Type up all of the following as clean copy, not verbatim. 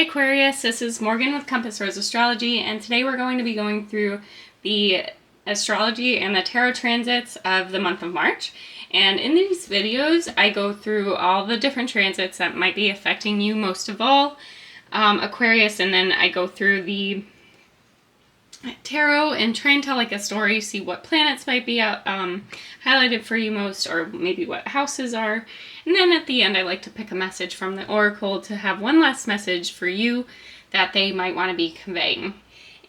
Aquarius, this is Morgan with Compass Rose Astrology, and today we're going to be going through the astrology and the tarot transits of the month of March. And in these videos, I go through all the different transits that might be affecting you most of all, Aquarius, and then I go through the tarot and try and tell like a story, see what planets might be highlighted for you most, or maybe what houses are. And then at the end, I like to pick a message from the oracle to have one last message for you that they might want to be conveying.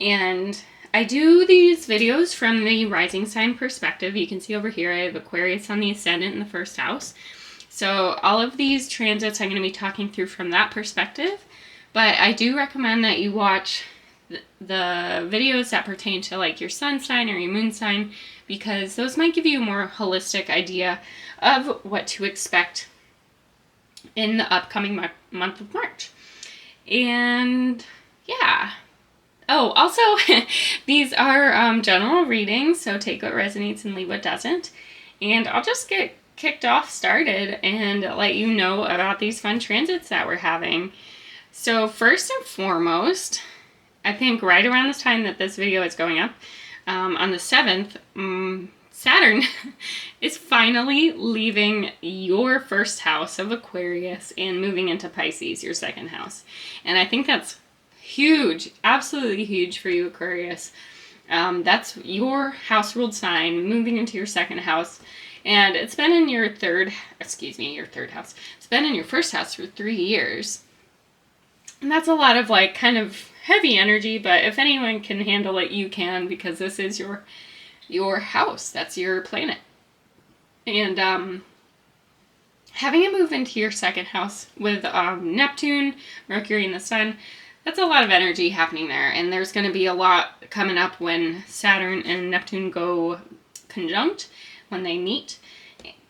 And I do these videos from the rising sign perspective. You can see over here I have Aquarius on the ascendant in the first house. So all of these transits I'm going to be talking through from that perspective. But I do recommend that you watch the videos that pertain to like your sun sign or your moon sign, because those might give you a more holistic idea of what to expect in the upcoming month of March. And yeah. Oh, also, these are general readings, so take what resonates and leave what doesn't. And I'll just get started and let you know about these fun transits that we're having. So first and foremost, I think right around this time that this video is going up, on the 7th, Saturn is finally leaving your first house of Aquarius and moving into Pisces, your second house. And I think that's huge, absolutely huge for you, Aquarius. That's your house-ruled sign moving into your second house. And it's been in your third house. It's been in your first house for 3 years. And that's a lot of like kind of heavy energy, but if anyone can handle it, you can, because this is your house. That's your planet. And having it move into your second house with Neptune, Mercury, and the Sun, that's a lot of energy happening there. And there's going to be a lot coming up when Saturn and Neptune go conjunct, when they meet.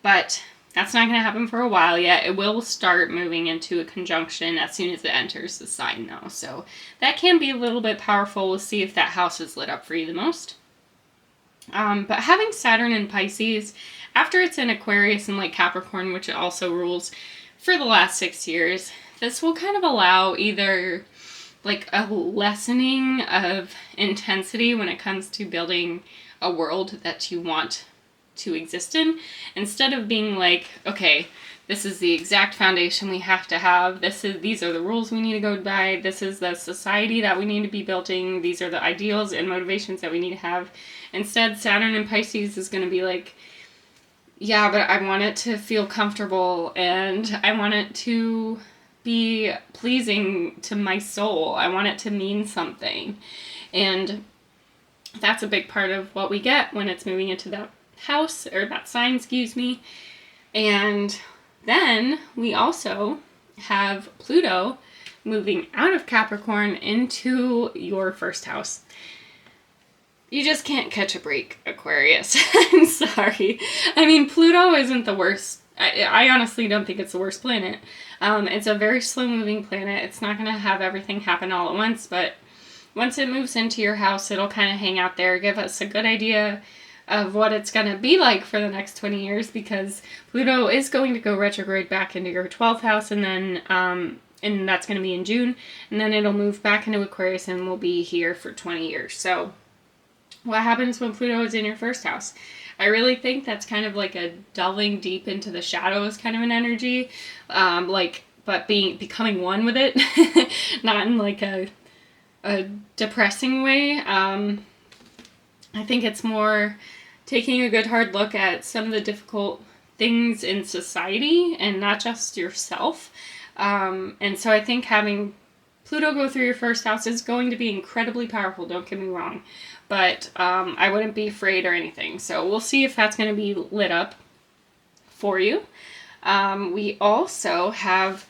But that's not going to happen for a while yet. It will start moving into a conjunction as soon as it enters the sign, though. So that can be a little bit powerful. We'll see if that house is lit up for you the most. But having Saturn in Pisces, after it's in Aquarius and like Capricorn, which it also rules for the last 6 years, this will kind of allow either like a lessening of intensity when it comes to building a world that you want to exist in, instead of being like, okay, this is the exact foundation we have to have, these are the rules we need to go by, this is the society that we need to be building, these are the ideals and motivations that we need to have. Instead, Saturn in Pisces is going to be like, yeah, but I want it to feel comfortable, and I want it to be pleasing to my soul. I want it to mean something. And that's a big part of what we get when it's moving into that house, or that sign, excuse me. And then we also have Pluto moving out of Capricorn into your first house. You just can't catch a break, Aquarius. I'm sorry. I mean, Pluto isn't the worst. I honestly don't think it's the worst planet. It's a very slow-moving planet. It's not going to have everything happen all at once, but once it moves into your house, it'll kind of hang out there, give us a good idea of what it's going to be like for the next 20 years, because Pluto is going to go retrograde back into your 12th house, and then and that's going to be in June, and then it'll move back into Aquarius and will be here for 20 years. So what happens when Pluto is in your first house? I really think that's kind of like a delving deep into the shadows kind of an energy, but becoming one with it, not in like a depressing way. I think it's more taking a good hard look at some of the difficult things in society and not just yourself. And so I think having Pluto go through your first house is going to be incredibly powerful, don't get me wrong. But I wouldn't be afraid or anything. So we'll see if that's going to be lit up for you. We also have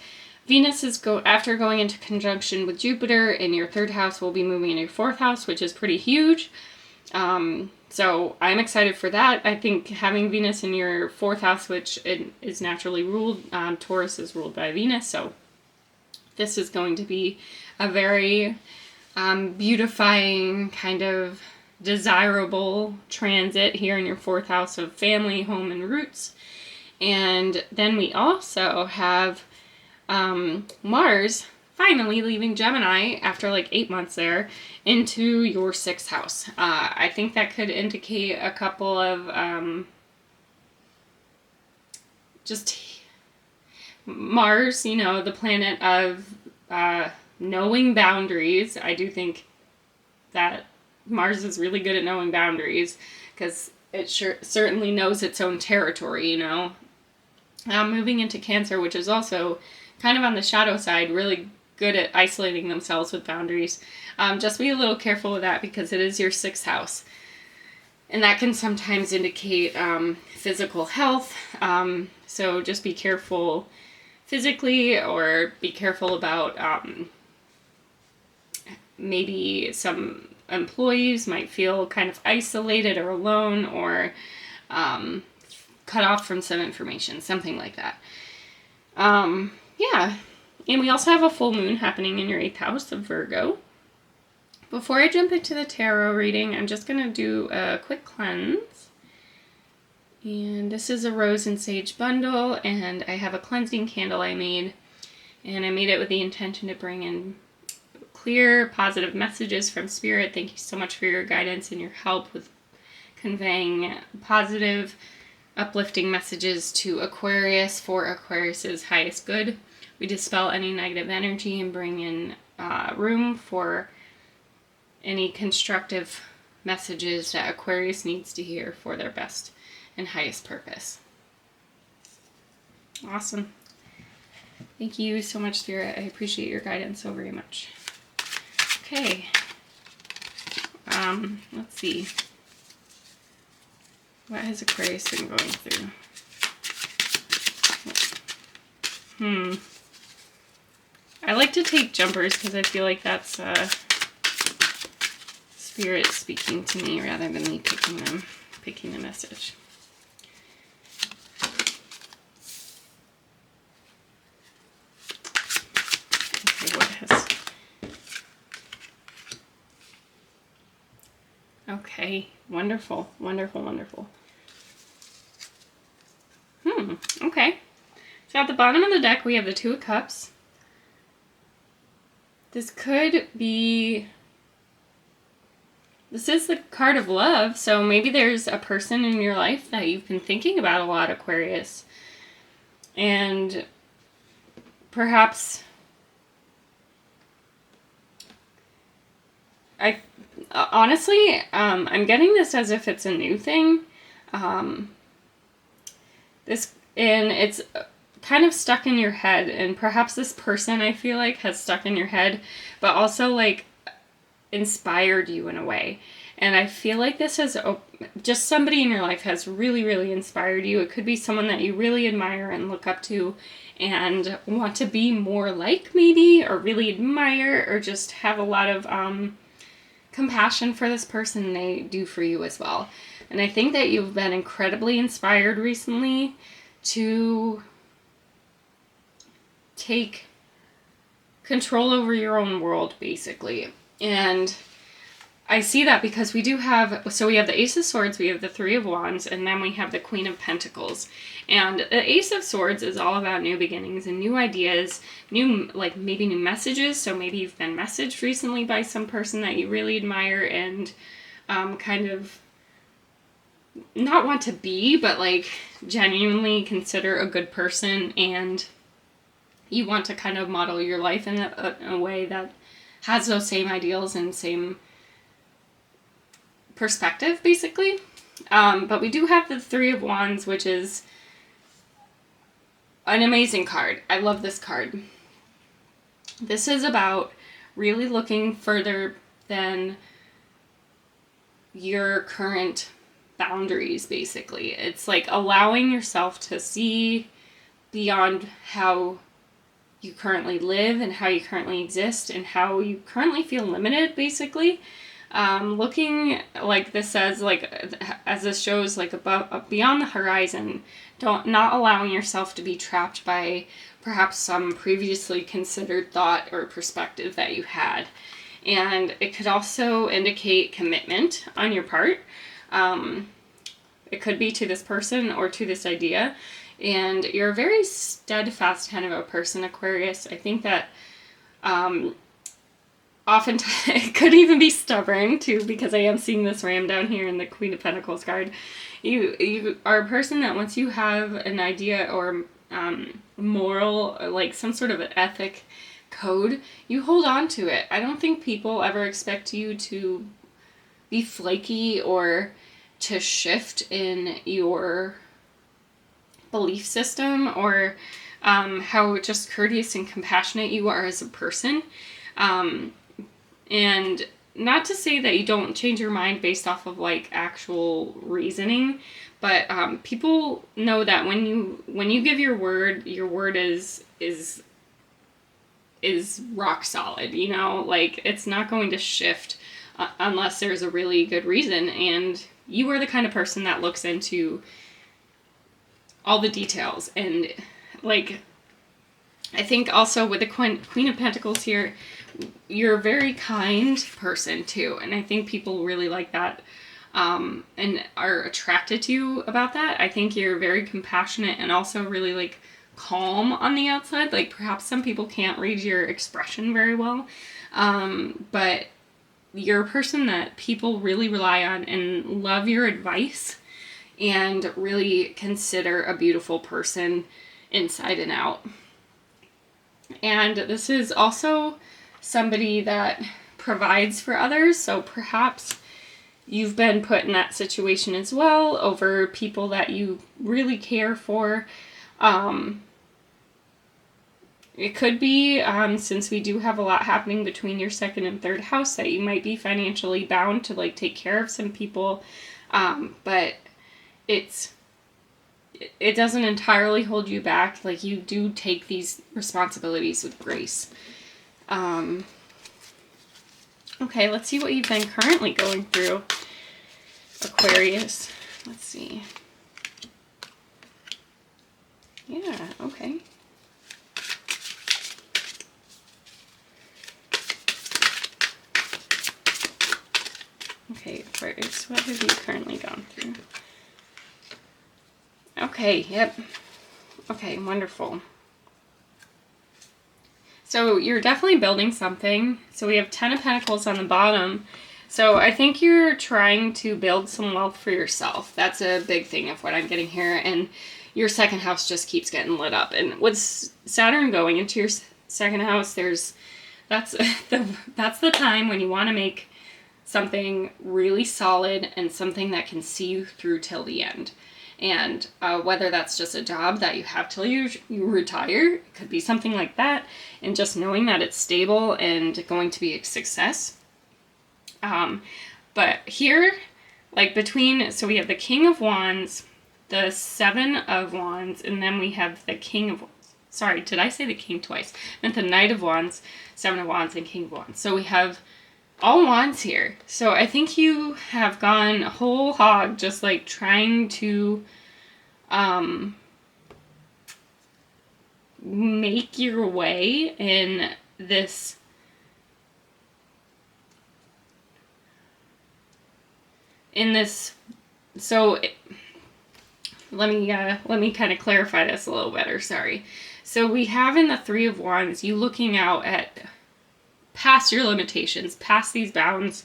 Venus after going into conjunction with Jupiter in your third house, will be moving into your fourth house, which is pretty huge. So I'm excited for that. I think having Venus in your fourth house, which it is naturally ruled, Taurus is ruled by Venus, so this is going to be a very beautifying, kind of desirable transit here in your fourth house of family, home, and roots. And then we also have Mars finally leaving Gemini after like 8 months there into your 6th house. I think that could indicate a couple of just Mars, the planet of knowing boundaries. I do think that Mars is really good at knowing boundaries because it certainly knows its own territory, moving into Cancer, which is also kind of on the shadow side, really good at isolating themselves with boundaries. Just be a little careful with that because it is your 6th house. And that can sometimes indicate physical health. So just be careful physically, or be careful about maybe some employees might feel kind of isolated or alone, or cut off from some information, something like that. Yeah. And we also have a full moon happening in your 8th house of Virgo. Before I jump into the tarot reading, I'm just going to do a quick cleanse. And this is a rose and sage bundle, and I have a cleansing candle I made. And I made it with the intention to bring in clear, positive messages from Spirit. Thank you so much for your guidance and your help with conveying positive, uplifting messages to Aquarius for Aquarius's highest good. We dispel any negative energy and bring in room for any constructive messages that Aquarius needs to hear for their best and highest purpose. Awesome. Thank you so much, Spirit. I appreciate your guidance so very much. Okay. Let's see. What has Aquarius been going through? I like to take jumpers because I feel like that's Spirit speaking to me rather than me picking the message. Okay, what has... Okay, wonderful, wonderful, wonderful. Okay. So at the bottom of the deck, we have the 2 of Cups. This could be... This is the card of love, so maybe there's a person in your life that you've been thinking about a lot, Aquarius. And perhaps... Honestly, I'm getting this as if it's a new thing. And it's kind of stuck in your head, and perhaps this person, I feel like, has stuck in your head, but also like inspired you in a way. And I feel like this has just somebody in your life has really, really inspired you. It could be someone that you really admire and look up to and want to be more like, maybe, or really admire, or just have a lot of compassion for this person they do for you as well. And I think that you've been incredibly inspired recently to take control over your own world, basically. And I see that because we have the Ace of Swords, we have the 3 of Wands, and then we have the Queen of Pentacles. And the Ace of Swords is all about new beginnings and new ideas, maybe new messages. So maybe you've been messaged recently by some person that you really admire and kind of not want to be, but like genuinely consider a good person, and you want to kind of model your life in a way that has those same ideals and same perspective, basically. But we do have the 3 of Wands, which is an amazing card. I love this card. This is about really looking further than your current boundaries, basically. It's like allowing yourself to see beyond how you currently live and how you currently exist and how you currently feel limited, basically. Looking, like this says, like as this shows, like above, beyond the horizon, not allowing yourself to be trapped by perhaps some previously considered thought or perspective that you had. And it could also indicate commitment on your part. It could be to this person or to this idea. And you're a very steadfast kind of a person, Aquarius. I think that Oftentimes, it could even be stubborn too, because I am seeing this ram down here in the Queen of Pentacles card. You are a person that once you have an idea or moral, or like some sort of an ethic code, you hold on to it. I don't think people ever expect you to be flaky or to shift in your belief system, or how just courteous and compassionate you are as a person. And not to say that you don't change your mind based off of like actual reasoning, but people know that when you give your word is rock solid. You know, like it's not going to shift unless there's a really good reason. And you are the kind of person that looks into all the details. And like, I think also with the Queen of Pentacles here, you're a very kind person too. And I think people really like that and are attracted to you about that. I think you're very compassionate and also really like calm on the outside. Like perhaps some people can't read your expression very well, but you're a person that people really rely on and love your advice and really consider a beautiful person inside and out. And this is also somebody that provides for others, so perhaps you've been put in that situation as well over people that you really care for. It could be, since we do have a lot happening between your second and third house, that you might be financially bound to like take care of some people, but it doesn't entirely hold you back. Like you do take these responsibilities with grace. Okay, let's see what you've been currently going through, Aquarius. Let's see. Yeah, okay. Okay, Aquarius, what have you currently gone through? Okay, yep. Okay, wonderful. So you're definitely building something. So we have 10 of Pentacles on the bottom. So I think you're trying to build some wealth for yourself. That's a big thing of what I'm getting here. And your second house just keeps getting lit up. And with Saturn going into your second house, that's the time when you want to make something really solid and something that can see you through till the end. And whether that's just a job that you have till you retire, it could be something like that, and just knowing that it's stable and going to be a success. But here, like so we have the King of Wands, the Seven of Wands, and then we have the King of, sorry, did I say the King twice? I meant the Knight of Wands, Seven of Wands, and King of Wands. So we have all wands here. So I think you have gone whole hog just like trying to make your way in this let me kind of clarify this a little better. Sorry. So we have in the Three of Wands, you looking out at past your limitations, past these bounds,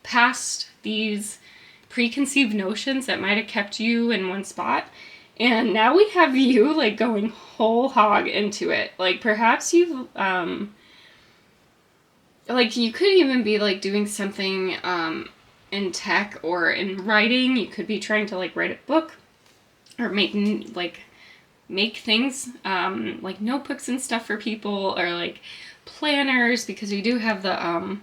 past these preconceived notions that might have kept you in one spot. And now we have you like going whole hog into it. Like perhaps you've, like you could even be like doing something in tech or in writing. You could be trying to like write a book or make things like notebooks and stuff for people, or like planners, because you do have the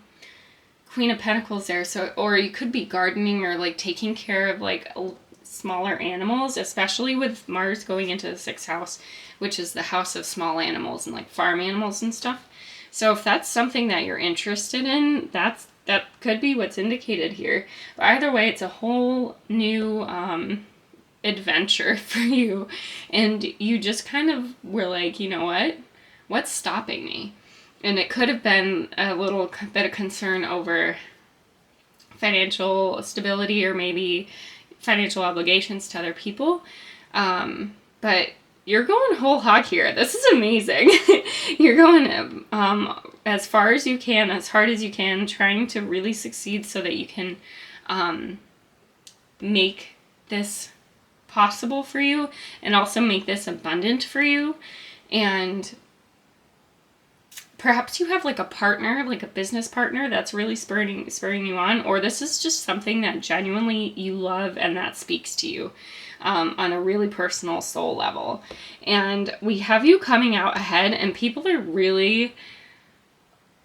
Queen of Pentacles there. So, or you could be gardening or like taking care of like smaller animals, especially with Mars going into the sixth house, which is the house of small animals and like farm animals and stuff. So if that's something that you're interested in, that could be what's indicated here. But either way, it's a whole new adventure for you, and you just kind of were like, you know what's stopping me? And it could have been a little bit of concern over financial stability or maybe financial obligations to other people. But you're going whole hog here. This is amazing. You're going as far as you can, as hard as you can, trying to really succeed so that you can make this possible for you and also make this abundant for you. And perhaps you have like a partner, like a business partner that's really spurring you on, or this is just something that genuinely you love and that speaks to you on a really personal soul level. And we have you coming out ahead, and people are really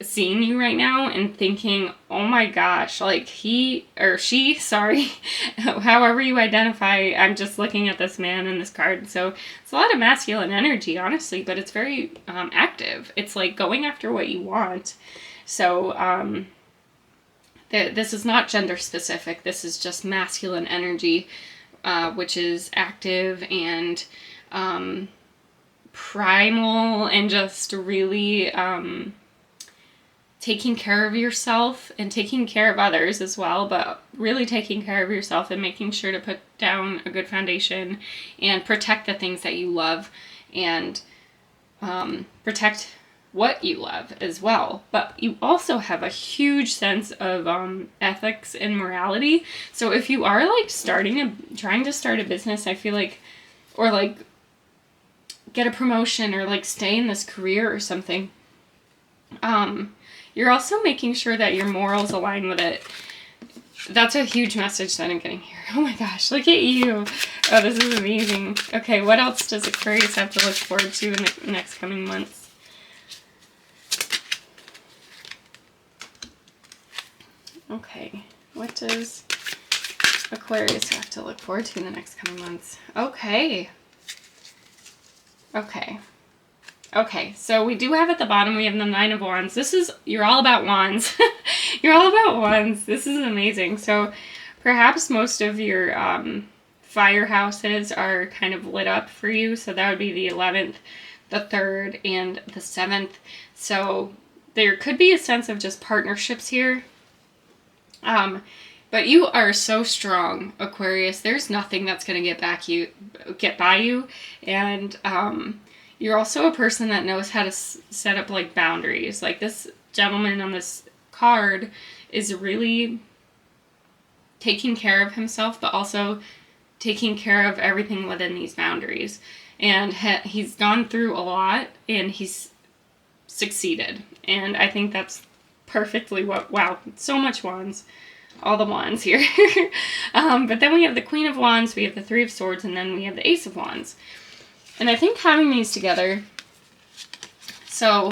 seeing you right now and thinking, oh my gosh, like he or she, sorry, however you identify. I'm just looking at this man and this card. So it's a lot of masculine energy, honestly, but it's very active. It's like going after what you want. So this is not gender specific. This is just masculine energy, which is active and primal and just really taking care of yourself and taking care of others as well, but really taking care of yourself and making sure to put down a good foundation and protect the things that you love and protect what you love as well. But you also have a huge sense of ethics and morality. So if you are like trying to start a business, I feel like, or like get a promotion or like stay in this career or something, you're also making sure that your morals align with it. That's a huge message that I'm getting here. Oh my gosh, look at you. Oh, this is amazing. Okay, what else does Aquarius have to look forward to in the next coming months? Okay, what does Aquarius have to look forward to in the next coming months? Okay. Okay, so we do have at the bottom, we have the Nine of Wands. You're all about wands. You're all about wands. This is amazing. So perhaps most of your fire houses are kind of lit up for you. So that would be the 11th, the 3rd, and the 7th. So there could be a sense of just partnerships here. But you are so strong, Aquarius. There's nothing that's going to get by you. And you're also a person that knows how to set up like boundaries. Like this gentleman on this card is really taking care of himself, but also taking care of everything within these boundaries. And he's gone through a lot and he's succeeded. And I think that's perfectly wow, so much wands. All the wands here. But then we have the Queen of Wands, we have the Three of Swords, and then we have the Ace of Wands. And I think having these together, so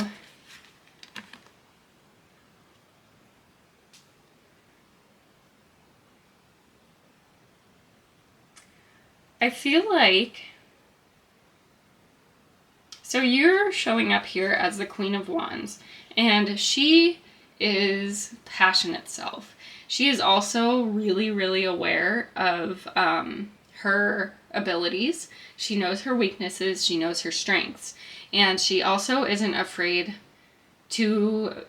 I feel like, so you're showing up here as the Queen of Wands, and she is passionate self. She is also really, really aware of her abilities. She knows her weaknesses. She knows her strengths. And she also isn't afraid to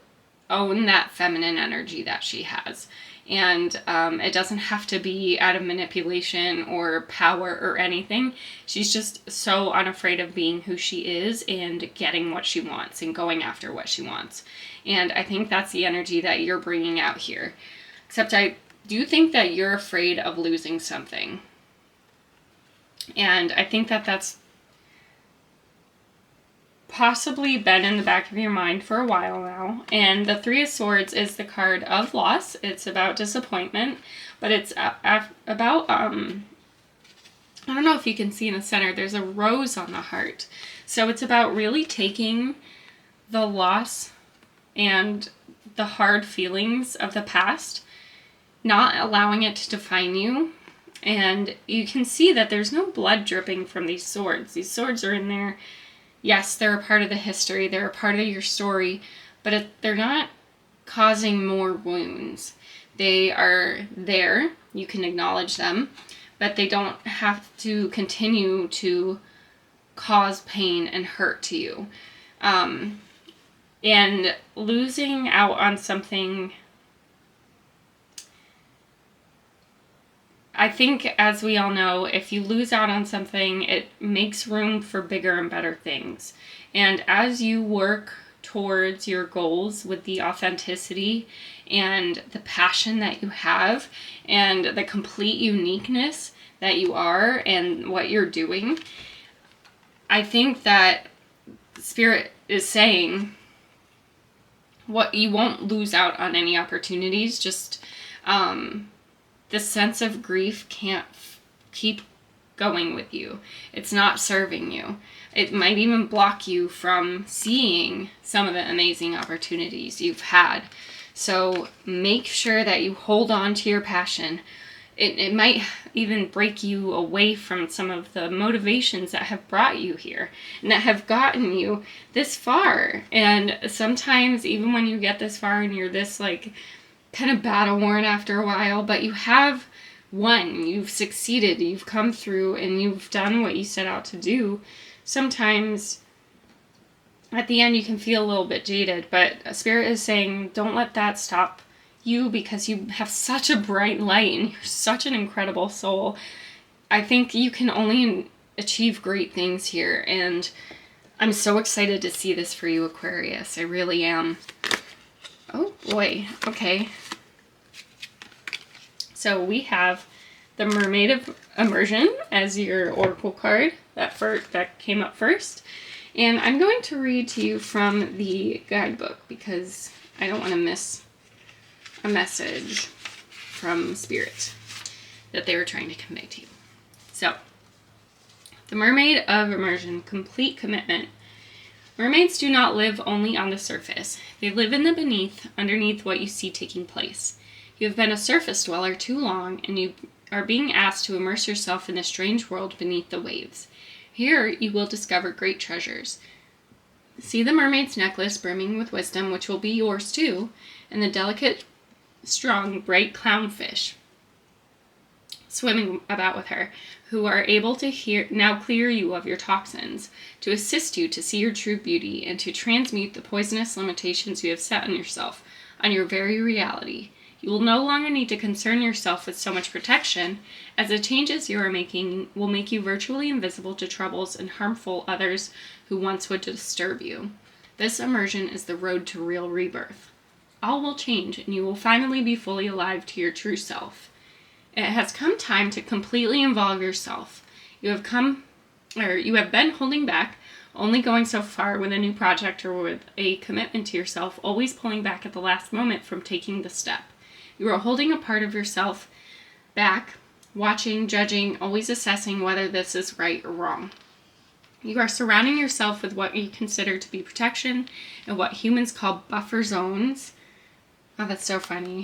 own that feminine energy that she has. And it doesn't have to be out of manipulation or power or anything. She's just so unafraid of being who she is and getting what she wants and going after what she wants. And I think that's the energy that you're bringing out here. Except I do think that you're afraid of losing something. And I think that that's possibly been in the back of your mind for a while now. And the Three of Swords is the card of loss. It's about disappointment, but it's about, I don't know if you can see in the center, there's a rose on the heart. So it's about really taking the loss and the hard feelings of the past, not allowing it to define you. And you can see that there's no blood dripping from these swords. These swords are in there. Yes, they're a part of the history. They're a part of your story. But they're not causing more wounds. They are there. You can acknowledge them. But they don't have to continue to cause pain and hurt to you. And losing out on something, I think, as we all know, if you lose out on something, it makes room for bigger and better things. And as you work towards your goals with the authenticity and the passion that you have and the complete uniqueness that you are and what you're doing, I think that Spirit is saying what you won't lose out on any opportunities. Just the sense of grief can't keep going with you. It's not serving you. It might even block you from seeing some of the amazing opportunities you've had. So make sure that you hold on to your passion. It might even break you away from some of the motivations that have brought you here and that have gotten you this far. And sometimes even when you get this far and you're this like kind of battle worn after a while, but you have won, you've succeeded, you've come through and you've done what you set out to do. Sometimes at the end you can feel a little bit jaded, but Spirit is saying don't let that stop you, because you have such a bright light and you're such an incredible soul. I think you can only achieve great things here, and I'm so excited to see this for you, Aquarius. I really am. Oh boy. Okay. So we have the Mermaid of Immersion as your oracle card that came up first. And I'm going to read to you from the guidebook because I don't want to miss a message from Spirit that they were trying to convey to you. So, the Mermaid of Immersion, complete commitment. Mermaids do not live only on the surface. They live in the underneath what you see taking place. You have been a surface dweller too long, and you are being asked to immerse yourself in the strange world beneath the waves. Here, you will discover great treasures. See the mermaid's necklace brimming with wisdom, which will be yours too, and the delicate, strong, bright clownfish swimming about with her, who are able to now clear you of your toxins, to assist you to see your true beauty, and to transmute the poisonous limitations you have set on yourself, on your very reality. You will no longer need to concern yourself with so much protection, as the changes you are making will make you virtually invisible to troubles and harmful others who once would disturb you. This immersion is the road to real rebirth. All will change, and you will finally be fully alive to your true self. It has come time to completely involve yourself. You have been holding back, only going so far with a new project or with a commitment to yourself, always pulling back at the last moment from taking the step. You are holding a part of yourself back, watching, judging, always assessing whether this is right or wrong. You are surrounding yourself with what you consider to be protection and what humans call buffer zones. Oh, that's so funny.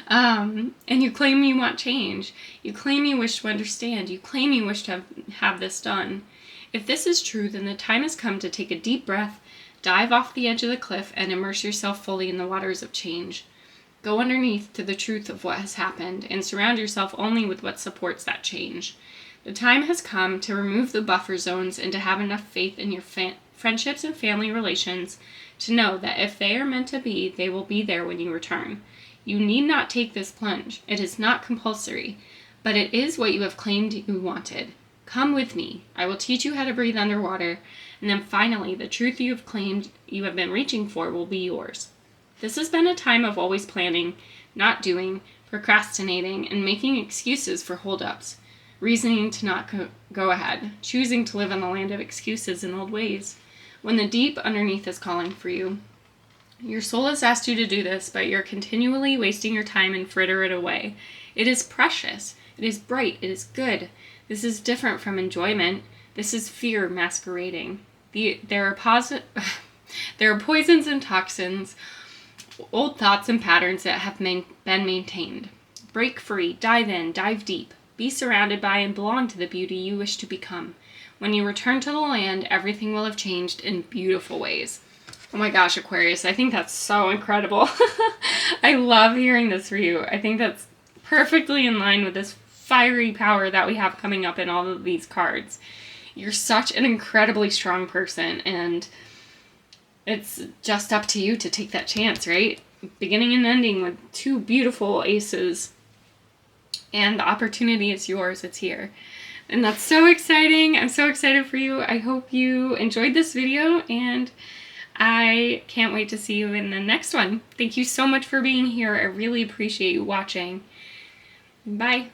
And you claim you want change. You claim you wish to understand. You claim you wish to have this done. If this is true, then the time has come to take a deep breath, dive off the edge of the cliff, and immerse yourself fully in the waters of change. Go underneath to the truth of what has happened, and surround yourself only with what supports that change. The time has come to remove the buffer zones and to have enough faith in your friendships and family relations to know that if they are meant to be, they will be there when you return. You need not take this plunge. It is not compulsory, but it is what you have claimed you wanted. Come with me. I will teach you how to breathe underwater, and then finally, the truth you have claimed you have been reaching for will be yours. This has been a time of always planning, not doing, procrastinating, and making excuses for holdups, reasoning to not go ahead, choosing to live in the land of excuses and old ways. When the deep underneath is calling for you, your soul has asked you to do this, but you're continually wasting your time and fritter it away. It is precious. It is bright. It is good. This is different from enjoyment. This is fear masquerading. There are poisons and toxins, old thoughts and patterns that have been maintained. Break free. Dive in. Dive deep. Be surrounded by and belong to the beauty you wish to become. When you return to the land, everything will have changed in beautiful ways. Oh my gosh, Aquarius, I think that's so incredible. I love hearing this for you. I think that's perfectly in line with this fiery power that we have coming up in all of these cards. You're such an incredibly strong person, and it's just up to you to take that chance, right? Beginning and ending with two beautiful aces. and the opportunity is yours. It's here. And that's so exciting. I'm so excited for you. I hope you enjoyed this video, and I can't wait to see you in the next one. Thank you so much for being here. I really appreciate you watching. Bye.